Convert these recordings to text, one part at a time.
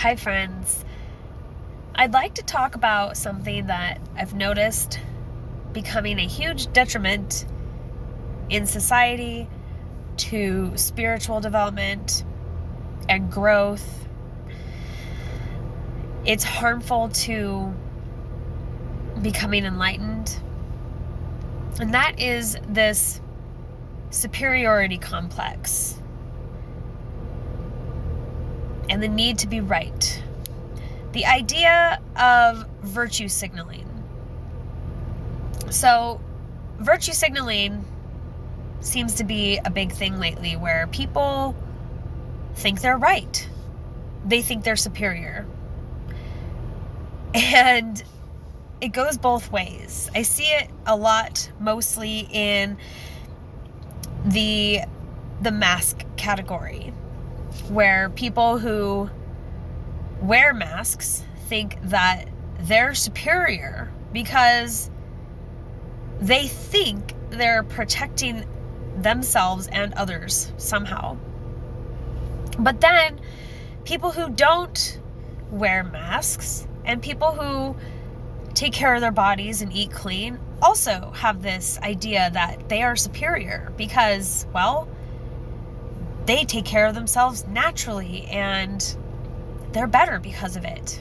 Hi friends. I'd like to talk about something that I've noticed becoming a huge detriment in society to spiritual development and growth. It's harmful to becoming enlightened. And that is this superiority complex and the need to be right. The idea of virtue signaling. So, virtue signaling seems to be a big thing lately where people think they're right. They think they're superior. And it goes both ways. I see it a lot, mostly in the mask category, where people who wear masks think that they're superior because they think they're protecting themselves and others somehow. But then people who don't wear masks and people who take care of their bodies and eat clean also have this idea that they are superior because, well, they take care of themselves naturally and they're better because of it.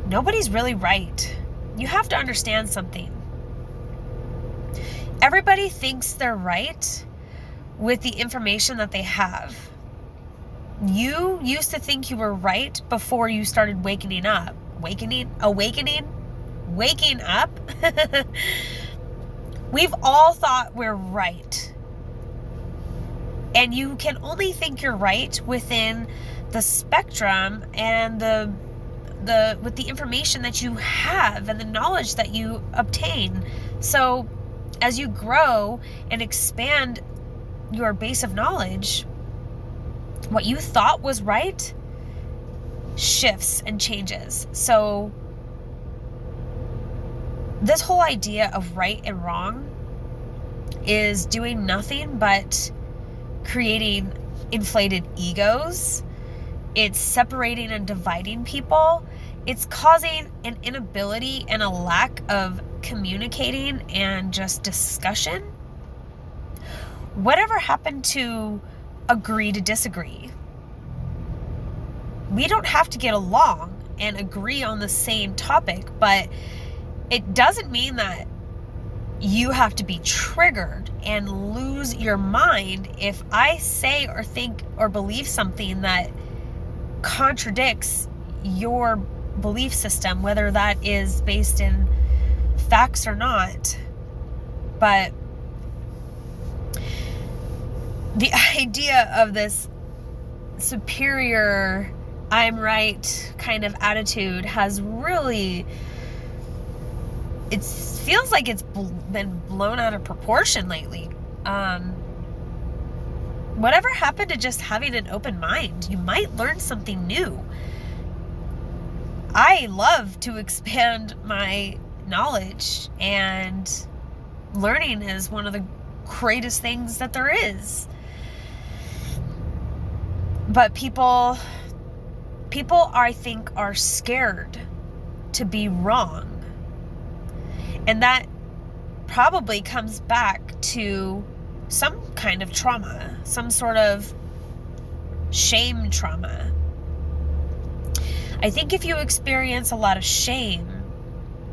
Nobody's really right. You have to understand something. Everybody thinks they're right with the information that they have. You used to think you were right before you started waking up. Waking up. We've all thought we're right. And you can only think you're right within the spectrum and with the information that you have and the knowledge that you obtain. So as you grow and expand your base of knowledge, what you thought was right shifts and changes. So this whole idea of right and wrong is doing nothing but creating inflated egos. It's separating and dividing people. It's causing an inability and a lack of communicating and just discussion. Whatever happened to agree to disagree? We don't have to get along and agree on the same topic, but it doesn't mean that you have to be triggered and lose your mind if I say or think or believe something that contradicts your belief system, whether that is based in facts or not. But the idea of this superior, I'm right kind of attitude has really, it feels like it's been blown out of proportion lately. Whatever happened to just having an open mind? You might learn something new. I love to expand my knowledge, and learning is one of the greatest things that there is. But people I think are scared to be wrong. And that probably comes back to some kind of trauma, some sort of shame trauma. I think if you experience a lot of shame,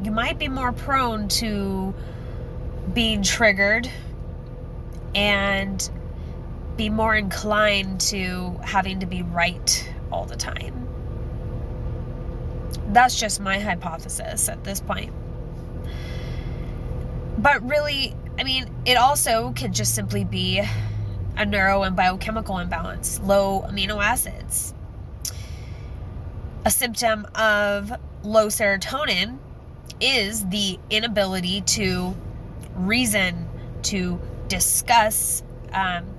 you might be more prone to being triggered and be more inclined to having to be right all the time. That's just my hypothesis at this point. But really, I mean, it also could just simply be a neuro and biochemical imbalance, low amino acids. A symptom of low serotonin is the inability to reason, to discuss.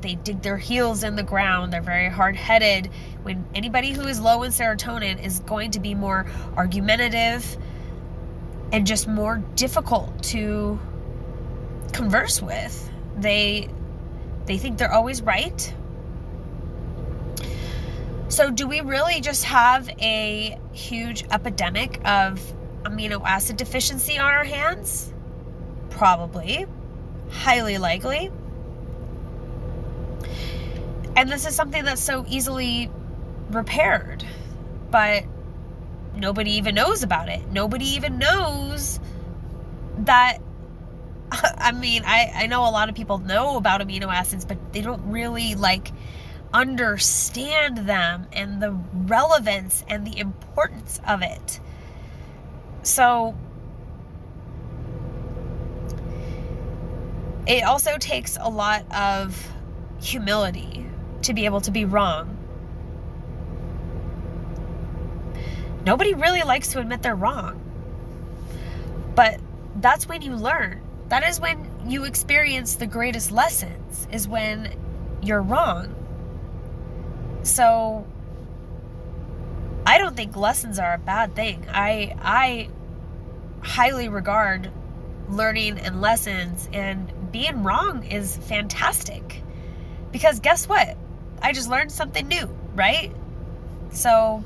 They dig their heels in the ground. They're very hard-headed. When anybody who is low in serotonin is going to be more argumentative and just more difficult to converse with. They think they're always right. So do we really just have a huge epidemic of amino acid deficiency on our hands? Probably. Highly likely. And this is something that's so easily repaired, but nobody even knows about it. Nobody even knows that. I mean, I know a lot of people know about amino acids, but they don't really understand them and the relevance and the importance of it. So it also takes a lot of humility to be able to be wrong. Nobody really likes to admit they're wrong. But that's when you learn. That is when you experience the greatest lessons, is when you're wrong. So I don't think lessons are a bad thing. I highly regard learning and lessons, and being wrong is fantastic. Because guess what? I just learned something new, right? So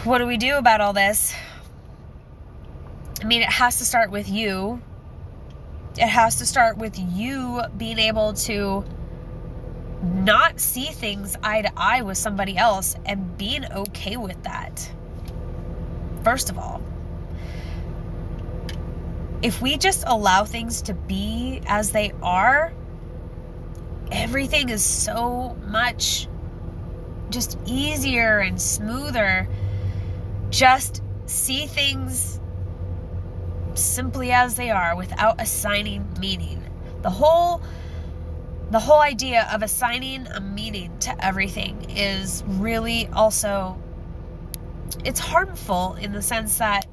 what do we do about all this? I mean, it has to start with you. It has to start with you being able to not see things eye to eye with somebody else and being okay with that. First of all, if we just allow things to be as they are, everything is so much just easier and smoother. Just see things simply as they are without assigning meaning. The whole idea of assigning a meaning to everything is really also, it's harmful in the sense that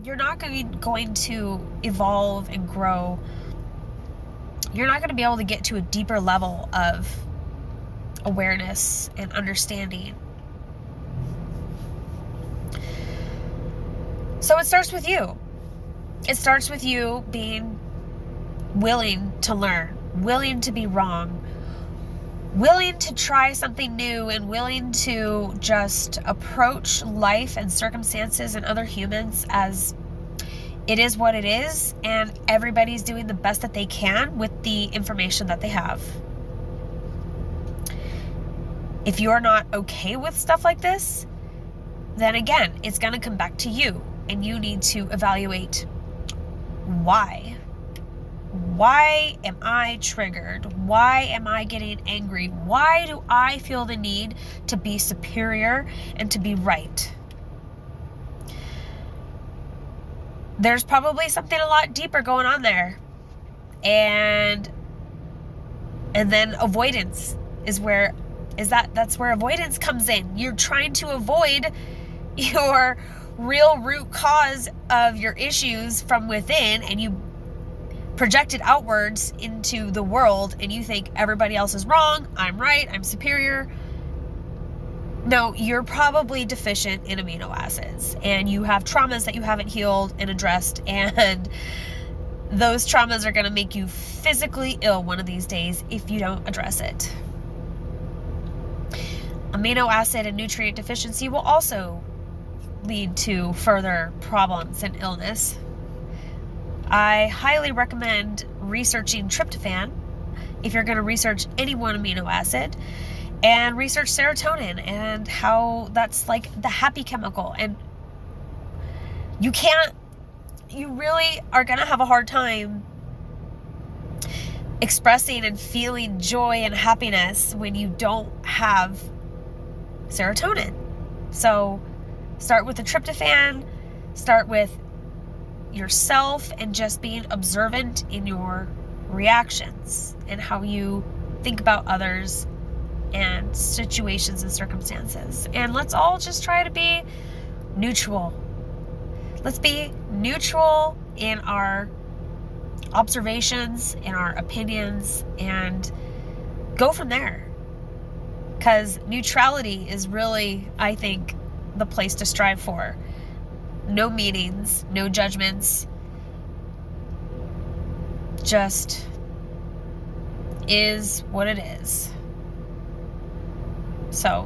you're not going to evolve and grow. You're not going to be able to get to a deeper level of awareness and understanding. So it starts with you. It starts with you being willing to learn, willing to be wrong, willing to try something new, and willing to just approach life and circumstances and other humans as it is what it is, and everybody's doing the best that they can with the information that they have. If you're not okay with stuff like this, then again, it's going to come back to you, and you need to evaluate why. Why am I triggered? Why am I getting angry? Why do I feel the need to be superior and to be right? There's probably something a lot deeper going on there. And then avoidance that's where avoidance comes in. You're trying to avoid your real root cause of your issues from within, and you project it outwards into the world, and you think everybody else is wrong, I'm right, I'm superior. No, you're probably deficient in amino acids, and you have traumas that you haven't healed and addressed, and those traumas are going to make you physically ill one of these days if you don't address it. Amino acid and nutrient deficiency will also lead to further problems and illness. I highly recommend researching tryptophan if you're going to research any one amino acid, and research serotonin and how that's like the happy chemical. And you really are going to have a hard time expressing and feeling joy and happiness when you don't have serotonin. So start with the tryptophan, start with yourself, and just being observant in your reactions and how you think about others and situations and circumstances. And let's all just try to be neutral. Let's be neutral in our observations, in our opinions, and go from there. Because neutrality is really, I think, the place to strive for. No meanings, no judgments. Just is what it is. So